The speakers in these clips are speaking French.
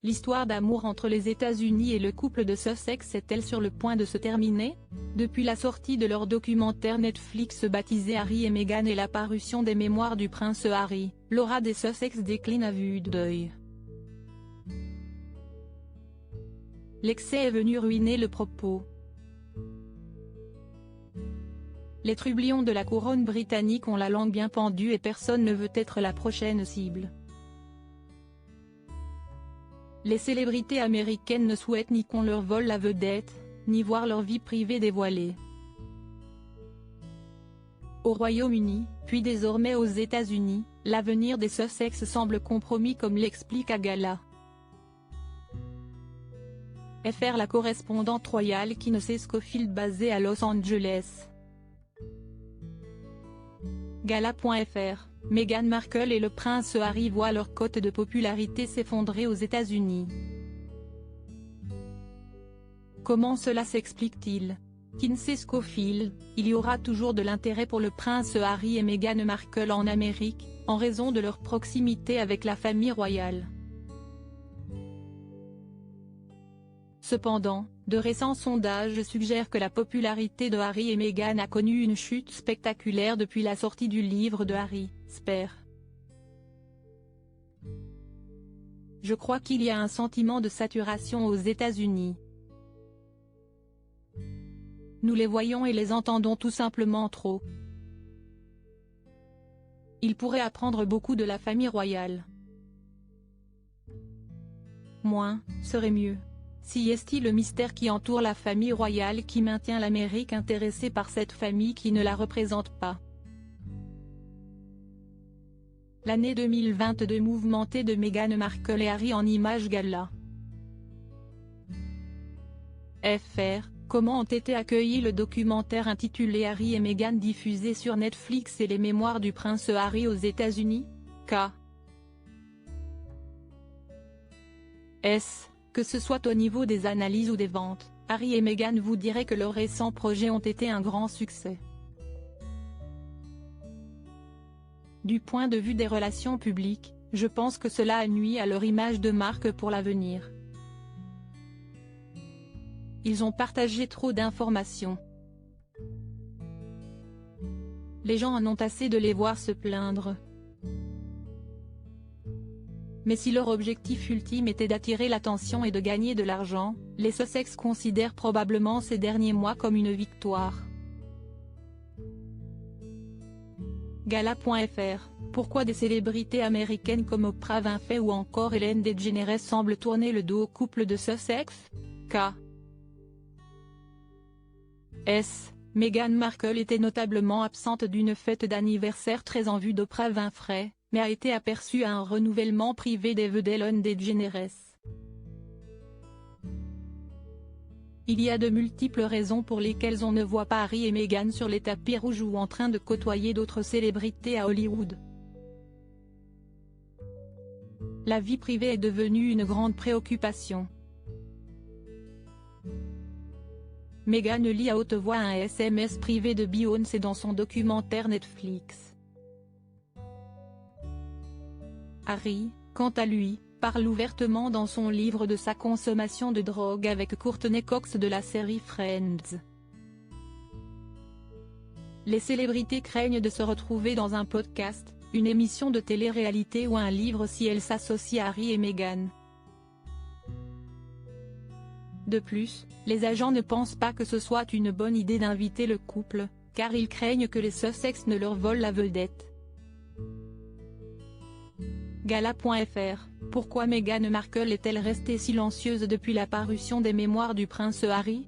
L'histoire d'amour entre les États-Unis et le couple de Sussex est-elle sur le point de se terminer? Depuis la sortie de leur documentaire Netflix baptisé Harry et Meghan et la parution des mémoires du prince Harry, l'aura des Sussex décline à vue d'œil. L'excès est venu ruiner le propos. Les trublions de la couronne britannique ont la langue bien pendue et personne ne veut être la prochaine cible. Les célébrités américaines ne souhaitent ni qu'on leur vole la vedette, ni voir leur vie privée dévoilée. Au Royaume-Uni, puis désormais aux États-Unis, l'avenir des Sussex semble compromis comme l'explique Agala. Fr. La correspondante royale Kinsey Schofield basée à Los Angeles. Gala.fr, Meghan Markle et le prince Harry voient leur cote de popularité s'effondrer aux États-Unis. Comment cela s'explique-t-il? Kinsey Schofield, il y aura toujours de l'intérêt pour le prince Harry et Meghan Markle en Amérique, en raison de leur proximité avec la famille royale. Cependant, de récents sondages suggèrent que la popularité de Harry et Meghan a connu une chute spectaculaire depuis la sortie du livre de Harry, Spare. Je crois qu'il y a un sentiment de saturation aux États-Unis. Nous les voyons et les entendons tout simplement trop. Ils pourraient apprendre beaucoup de la famille royale. Moins, serait mieux. Si est-il le mystère qui entoure la famille royale qui maintient l'Amérique intéressée par cette famille qui ne la représente pas. L'année 2022 mouvementée de Meghan Markle et Harry en images gala. Fr. Comment ont été accueillis le documentaire intitulé Harry et Meghan diffusé sur Netflix et les mémoires du prince Harry aux États-Unis? Que ce soit au niveau des analyses ou des ventes, Harry et Meghan vous diraient que leurs récents projets ont été un grand succès. Du point de vue des relations publiques, je pense que cela a nui à leur image de marque pour l'avenir. Ils ont partagé trop d'informations. Les gens en ont assez de les voir se plaindre. Mais si leur objectif ultime était d'attirer l'attention et de gagner de l'argent, les Sussex considèrent probablement ces derniers mois comme une victoire. Gala.fr, pourquoi des célébrités américaines comme Oprah Winfrey ou encore Ellen DeGeneres semblent tourner le dos au couple de Sussex? Meghan Markle était notablement absente d'une fête d'anniversaire très en vue d'Oprah Winfrey, mais a été aperçue à un renouvellement privé des vœux d'Ellen DeGeneres. Il y a de multiples raisons pour lesquelles on ne voit pas Harry et Meghan sur les tapis rouges ou en train de côtoyer d'autres célébrités à Hollywood. La vie privée est devenue une grande préoccupation. Meghan lit à haute voix un SMS privé de Beyoncé dans son documentaire Netflix. Harry, quant à lui, parle ouvertement dans son livre de sa consommation de drogue avec Courtney Cox de la série Friends. Les célébrités craignent de se retrouver dans un podcast, une émission de télé-réalité ou un livre si elles s'associent à Harry et Meghan. De plus, les agents ne pensent pas que ce soit une bonne idée d'inviter le couple, car ils craignent que les Sussex ne leur volent la vedette. Gala.fr, pourquoi Meghan Markle est-elle restée silencieuse depuis la parution des mémoires du prince Harry?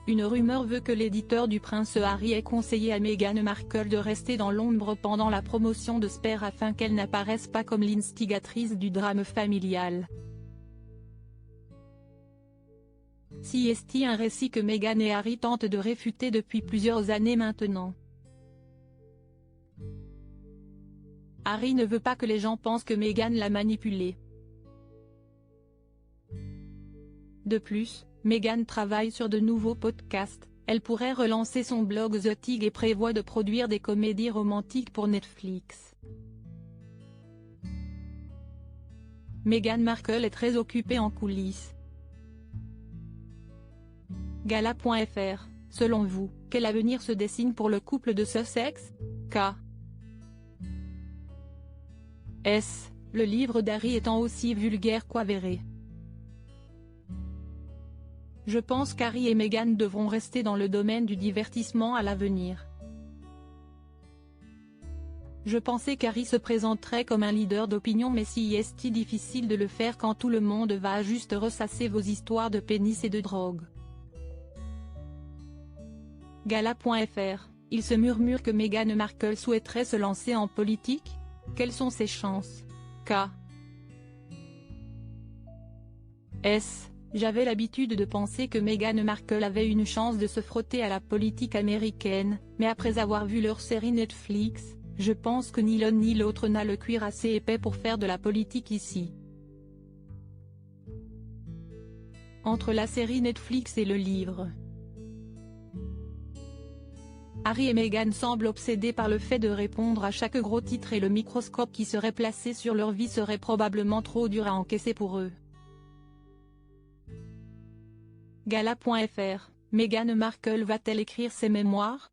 Une rumeur veut que l'éditeur du prince Harry ait conseillé à Meghan Markle de rester dans l'ombre pendant la promotion de Spare afin qu'elle n'apparaisse pas comme l'instigatrice du drame familial. Si est-il un récit que Meghan et Harry tentent de réfuter depuis plusieurs années maintenant. Harry ne veut pas que les gens pensent que Meghan l'a manipulé. De plus, Meghan travaille sur de nouveaux podcasts, elle pourrait relancer son blog The Tig et prévoit de produire des comédies romantiques pour Netflix. Meghan Markle est très occupée en coulisses. Gala.fr, selon vous, quel avenir se dessine pour le couple de Sussex? Le livre d'Harry étant aussi vulgaire qu'avéré. Je pense qu'Harry et Meghan devront rester dans le domaine du divertissement à l'avenir. Je pensais qu'Harry se présenterait comme un leader d'opinion, mais si est difficile de le faire quand tout le monde va juste ressasser vos histoires de pénis et de drogue. Gala.fr, il se murmure que Meghan Markle souhaiterait se lancer en politique. Quelles sont ses chances? J'avais l'habitude de penser que Meghan Markle avait une chance de se frotter à la politique américaine, mais après avoir vu leur série Netflix, je pense que ni l'un ni l'autre n'a le cuir assez épais pour faire de la politique ici. Entre la série Netflix et le livre, Harry et Meghan semblent obsédés par le fait de répondre à chaque gros titre et le microscope qui serait placé sur leur vie serait probablement trop dur à encaisser pour eux. Gala.fr, Meghan Markle va-t-elle écrire ses mémoires?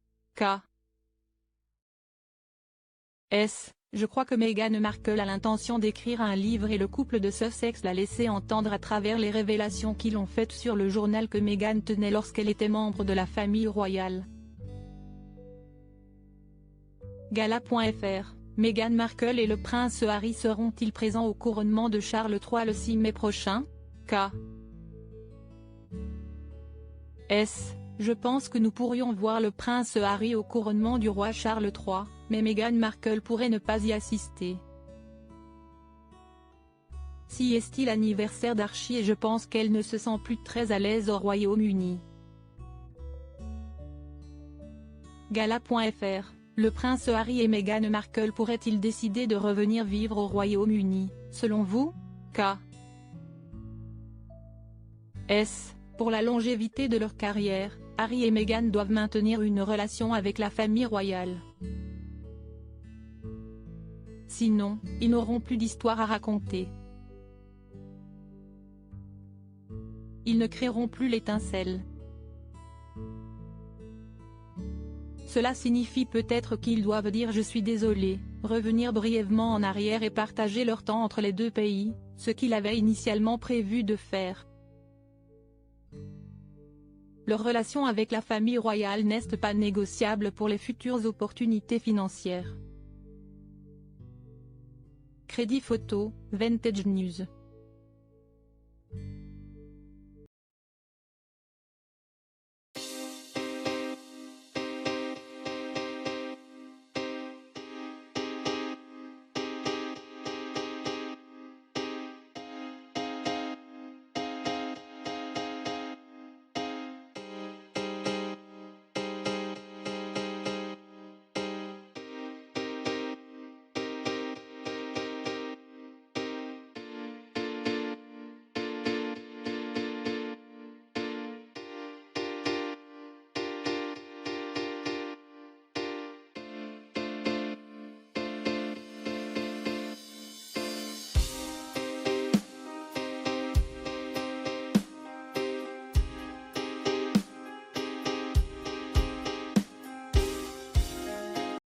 Je crois que Meghan Markle a l'intention d'écrire un livre et le couple de Sussex l'a laissé entendre à travers les révélations qu'ils ont faites sur le journal que Meghan tenait lorsqu'elle était membre de la famille royale. Gala.fr, Meghan Markle et le prince Harry seront-ils présents au couronnement de Charles III le 6 mai prochain? Je pense que nous pourrions voir le prince Harry au couronnement du roi Charles III, mais Meghan Markle pourrait ne pas y assister. Si est-il l'anniversaire d'Archie et je pense qu'elle ne se sent plus très à l'aise au Royaume-Uni. Gala.fr, le prince Harry et Meghan Markle pourraient-ils décider de revenir vivre au Royaume-Uni, selon vous? Pour la longévité de leur carrière, Harry et Meghan doivent maintenir une relation avec la famille royale. Sinon, ils n'auront plus d'histoire à raconter. Ils ne créeront plus l'étincelle. Cela signifie peut-être qu'ils doivent dire « je suis désolé », revenir brièvement en arrière et partager leur temps entre les deux pays, ce qu'ils avaient initialement prévu de faire. Leur relation avec la famille royale n'est pas négociable pour les futures opportunités financières. Crédit photo, Vintage News.